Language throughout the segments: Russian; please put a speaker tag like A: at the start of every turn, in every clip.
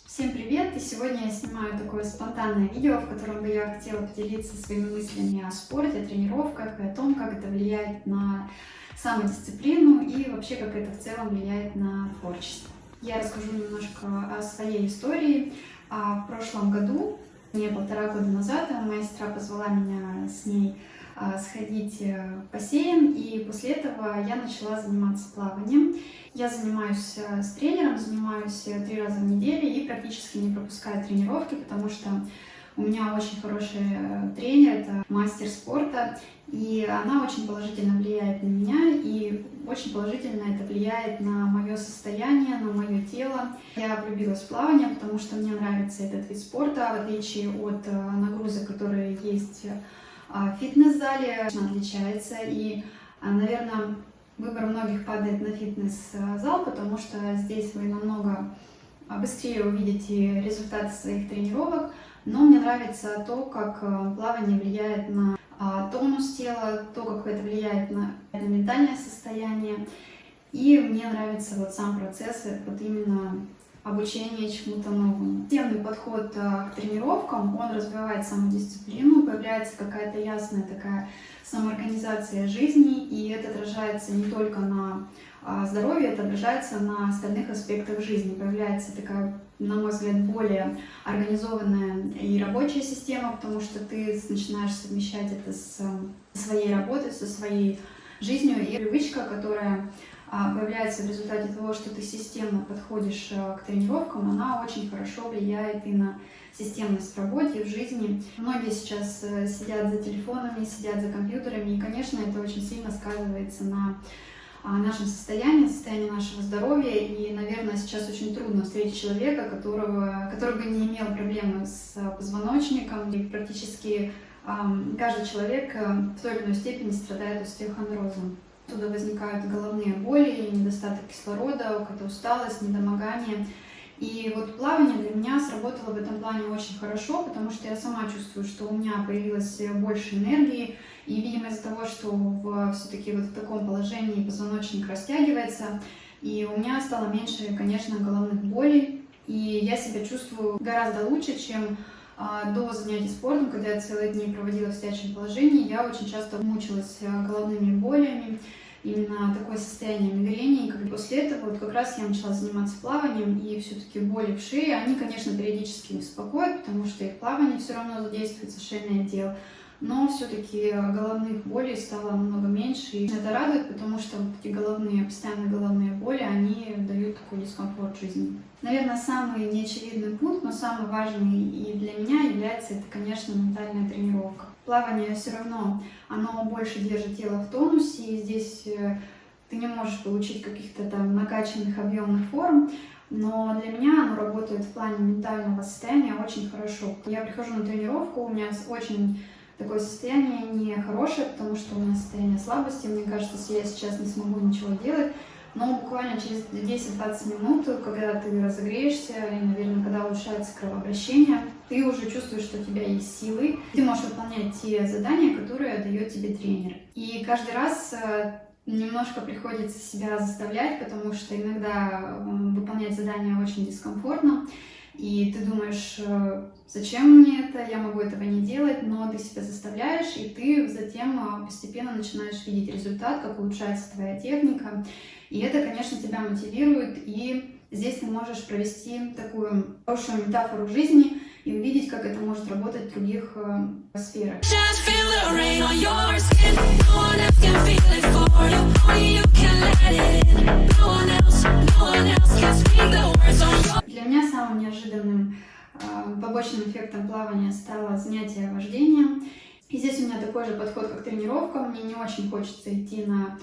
A: Всем привет! И сегодня я снимаю такое спонтанное видео, в котором бы я хотела поделиться своими мыслями о спорте, о тренировках и о том, как это влияет на самодисциплину и вообще, как это в целом влияет на творчество. Я расскажу немножко о своей истории. В прошлом году, не 1,5 года назад, моя сестра позвала меня с ней сходить в бассейн, и после этого я начала заниматься плаванием. Я занимаюсь с тренером, занимаюсь 3 раза в неделю и практически не пропускаю тренировки, потому что у меня очень хороший тренер, это мастер спорта, и она очень положительно влияет на меня, и очень положительно это влияет на мое состояние, на мое тело. Я влюбилась в плавание, потому что мне нравится этот вид спорта, в отличие от нагрузок, которые есть в фитнес-зале, очень отличается. И, наверное, выбор многих падает на фитнес-зал, потому что здесь вы намного быстрее увидите результаты своих тренировок. Но мне нравится то, как плавание влияет на тонус тела, то, как это влияет на ментальное состояние. И мне нравится вот сам процесс, вот именно обучение чему-то новому. Системный подход к тренировкам, он развивает самодисциплину, появляется какая-то ясная такая самоорганизация жизни, и это отражается не только на здоровье, это отражается на остальных аспектах жизни. Появляется такая, на мой взгляд, более организованная и рабочая система, потому что ты начинаешь совмещать это с своей работой, со своей жизнью, и привычка, которая появляется в результате того, что ты системно подходишь к тренировкам, она очень хорошо влияет и на системность в работе, в жизни. Многие сейчас сидят за телефонами, сидят за компьютерами, и, конечно, это очень сильно сказывается на нашем состоянии нашего здоровья. И, наверное, сейчас очень трудно встретить человека, который бы не имел проблемы с позвоночником, и практически каждый человек в той или иной степени страдает остеохондрозом. Оттуда возникают головные боли, недостаток кислорода, какая-то усталость, недомогание. И вот плавание для меня сработало в этом плане очень хорошо, потому что я сама чувствую, что у меня появилось больше энергии. И, видимо, из-за того, что все-таки вот в таком положении позвоночник растягивается, и у меня стало меньше, конечно, головных болей. И я себя чувствую гораздо лучше, чем до занятий спортом, когда я целые дни проводила в сидячем положении. Я очень часто мучилась головными болями, именно такое состояние мигрени. И после этого вот как раз я начала заниматься плаванием, и все-таки боли в шее, они, конечно, периодически беспокоят, потому что их плавание все равно задействует шейный отдел. Но все-таки головных болей стало намного меньше, и это радует, потому что вот эти постоянные головные боли, они дают такой дискомфорт жизни. Наверное, самый неочевидный пункт, но самый важный и для меня является это, конечно, ментальная тренировка. Плавание все равно, оно больше держит тело в тонусе, и здесь ты не можешь получить каких-то там накачанных объемных форм, но для меня оно работает в плане ментального состояния очень хорошо. Я прихожу на тренировку, у меня очень такое состояние нехорошее, потому что у меня состояние слабости. Мне кажется, если я сейчас не смогу ничего делать, но буквально через 10-20 минут, когда ты разогреешься, и, наверное, когда улучшается кровообращение, ты уже чувствуешь, что у тебя есть силы. Ты можешь выполнять те задания, которые дает тебе тренер. И каждый раз немножко приходится себя заставлять, потому что иногда выполнять задания очень дискомфортно. И ты думаешь, зачем мне это, я могу этого не делать, но ты себя заставляешь, и ты затем постепенно начинаешь видеть результат, как улучшается твоя техника. И это, конечно, тебя мотивирует, и здесь ты можешь провести такую хорошую метафору жизни и увидеть, как это может работать в других сферах. Для меня самым неожиданным побочным эффектом плавания стало занятие вождением. И здесь у меня такой же подход, как тренировка. Мне не очень хочется идти на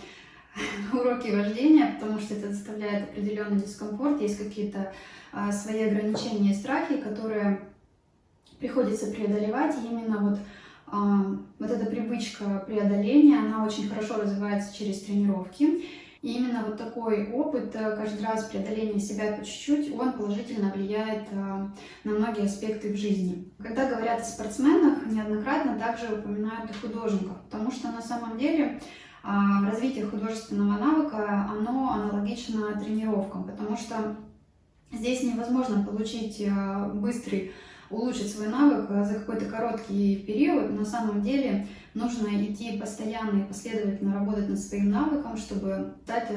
A: уроки вождения, потому что это доставляет определенный дискомфорт. Есть какие-то свои ограничения и страхи, которые приходится преодолевать. И именно вот эта привычка преодоления, она очень хорошо развивается через тренировки. И именно вот такой опыт, каждый раз преодоление себя по чуть-чуть, он положительно влияет на многие аспекты в жизни. Когда говорят о спортсменах, неоднократно также упоминают и художников, потому что на самом деле развитие художественного навыка, оно аналогично тренировкам, потому что Здесь невозможно получить улучшить свой навык за какой-то короткий период. На самом деле нужно идти постоянно и последовательно работать над своим навыком, чтобы дать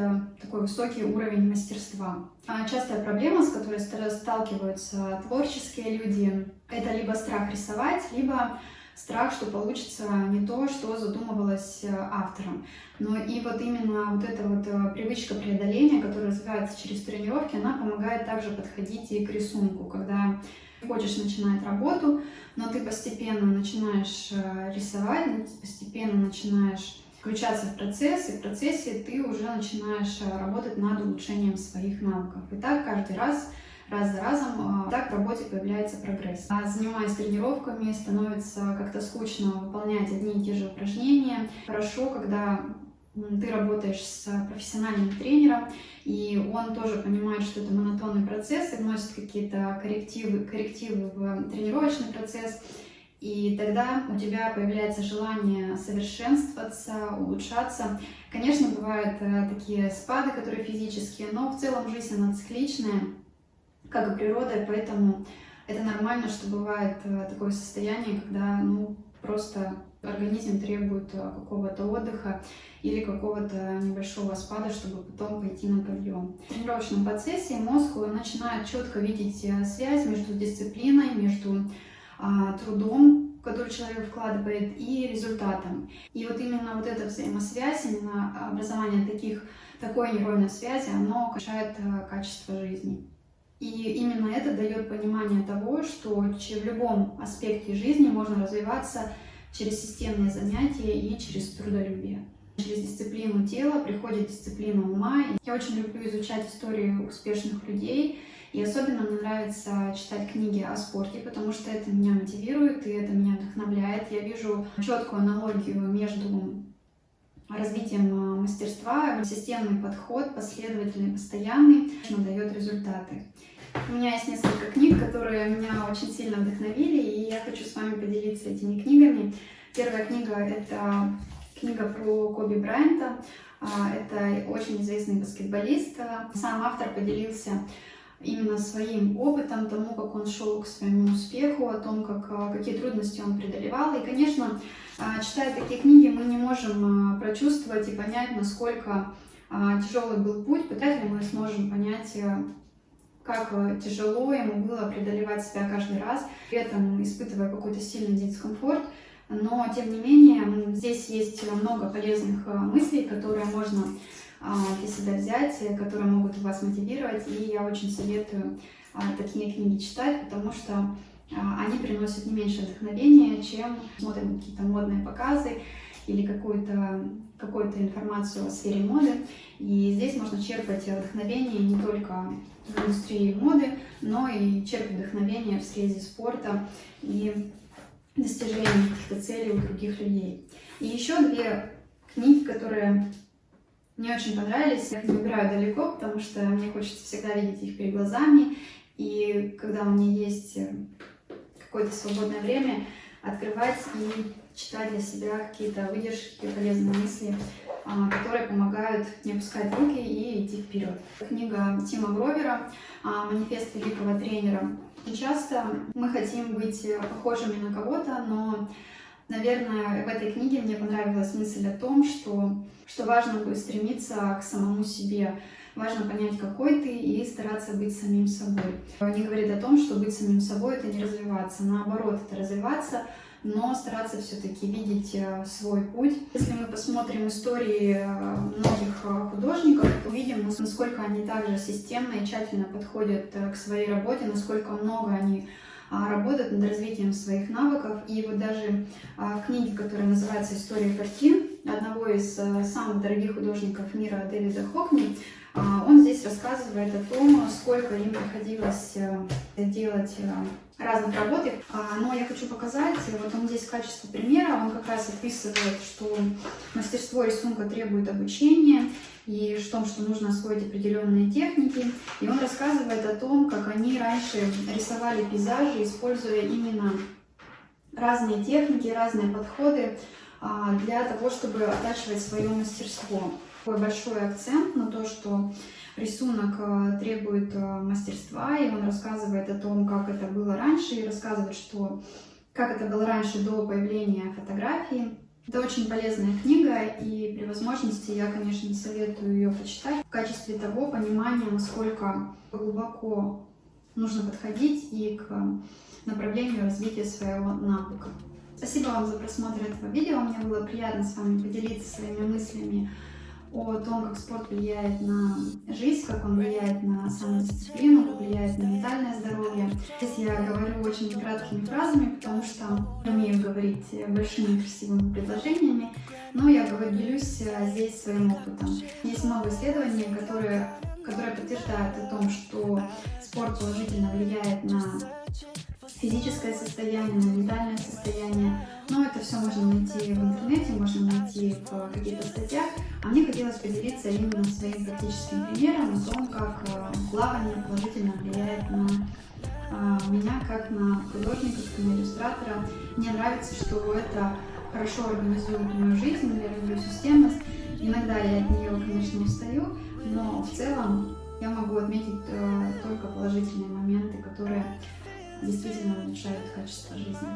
A: такой высокий уровень мастерства. Частая проблема, с которой сталкиваются творческие люди, это либо страх рисовать, либо страх, что получится не то, что задумывалось автором. Но и вот именно вот эта вот привычка преодоления, которая развивается через тренировки, она помогает также подходить и к рисунку, когда хочешь начинать работу, но ты постепенно начинаешь рисовать, постепенно начинаешь включаться в процесс, и в процессе ты уже начинаешь работать над улучшением своих навыков. И так каждый раз за разом, так в работе появляется прогресс. Занимаясь тренировками, становится как-то скучно выполнять одни и те же упражнения. Хорошо, когда ты работаешь с профессиональным тренером, и он тоже понимает, что это монотонный процесс, и вносит какие-то коррективы в тренировочный процесс, и тогда у тебя появляется желание совершенствоваться, улучшаться. Конечно, бывают такие спады, которые физические, но в целом жизнь, она цикличная, как и природа, и поэтому это нормально, что бывает такое состояние, когда просто организм требует какого-то отдыха или какого-то небольшого спада, чтобы потом пойти на подъем. В тренировочном процессе мозг начинает четко видеть связь между дисциплиной, между трудом, который человек вкладывает, и результатом. И вот именно вот эта взаимосвязь, именно образование такой нейронной связи, оно улучшает качество жизни. И именно это дает понимание того, что в любом аспекте жизни можно развиваться через системные занятия и через трудолюбие. Через дисциплину тела приходит дисциплина ума. Я очень люблю изучать истории успешных людей, и особенно мне нравится читать книги о спорте, потому что это меня мотивирует и это меня вдохновляет. Я вижу четкую аналогию между развитием мастерства, системный подход, последовательный, постоянный, дает результаты. У меня есть несколько книг, которые меня очень сильно вдохновили, и я хочу с вами поделиться этими книгами. Первая книга — это книга про Коби Брайанта. Это очень известный баскетболист. Сам автор поделился именно своим опытом, тому, как он шел к своему успеху, о том, какие трудности он преодолевал. И, конечно, читая такие книги, мы не можем прочувствовать и понять, насколько тяжелый был путь. Вряд ли мы сможем понять, как тяжело ему было преодолевать себя каждый раз, при этом испытывая какой-то сильный дискомфорт. Но, тем не менее, здесь есть много полезных мыслей, которые можно для себя взять, которые могут вас мотивировать. И я очень советую такие книги читать, потому что они приносят не меньше вдохновения, чем смотрим какие-то модные показы или какую-то информацию о сфере моды. И здесь можно черпать вдохновение не только в индустрии моды, но и черпать вдохновение в среде спорта и достижения каких-то целей у других людей. И еще две книги, которые мне очень понравились. Я их не выбираю далеко, потому что мне хочется всегда видеть их перед глазами. И когда у меня есть какое-то свободное время, открывать и читать для себя какие-то выдержки, полезные мысли, которые помогают не опускать руки и идти вперед. Книга Тима Гровера «Манифест великого тренера». Часто мы хотим быть похожими на кого-то, но, наверное, в этой книге мне понравилась мысль о том, что важно стремиться к самому себе. Важно понять, какой ты, и стараться быть самим собой. Не говорит о том, что быть самим собой — это не развиваться. Наоборот, это развиваться, но стараться все-таки видеть свой путь. Если мы посмотрим истории многих художников, увидим, насколько они также системно и тщательно подходят к своей работе, насколько много они работают над развитием своих навыков. И вот даже в книге, которая называется «История картин», одного из самых дорогих художников мира Дэвида Хокни, он здесь рассказывает о том, сколько им приходилось делать разных работ. Но я хочу показать, вот он здесь в качестве примера, он как раз описывает, что мастерство рисунка требует обучения, и в том, что нужно освоить определенные техники. И он рассказывает о том, как они раньше рисовали пейзажи, используя именно разные техники, разные подходы для того, чтобы оттачивать свое мастерство. Такой большой акцент на то, что рисунок требует мастерства, и он рассказывает о том, как это было раньше, и рассказывает, что как это было раньше до появления фотографии. Это очень полезная книга, и при возможности я, конечно, советую ее почитать в качестве того понимания, насколько глубоко нужно подходить и к направлению развития своего навыка. Спасибо вам за просмотр этого видео. Мне было приятно с вами поделиться своими мыслями о том, как спорт влияет на жизнь, как он влияет на самодисциплину, как влияет на ментальное здоровье. Здесь я говорю очень краткими фразами, потому что умею говорить большими красивыми предложениями, но я делюсь здесь своим опытом. Есть много исследований, которые подтверждают о том, что спорт положительно влияет на физическое состояние, на ментальное состояние. Но это все можно найти в интернете, можно найти в каких-то статьях. А мне хотелось поделиться именно своим практическим примером о том, как плавание положительно влияет на меня, как на художника, как на иллюстратора. Мне нравится, что это хорошо организует мою жизнь, я люблю системность. Иногда я от нее, конечно, устаю, но в целом я могу отметить только положительные моменты, которые действительно улучшают качество жизни.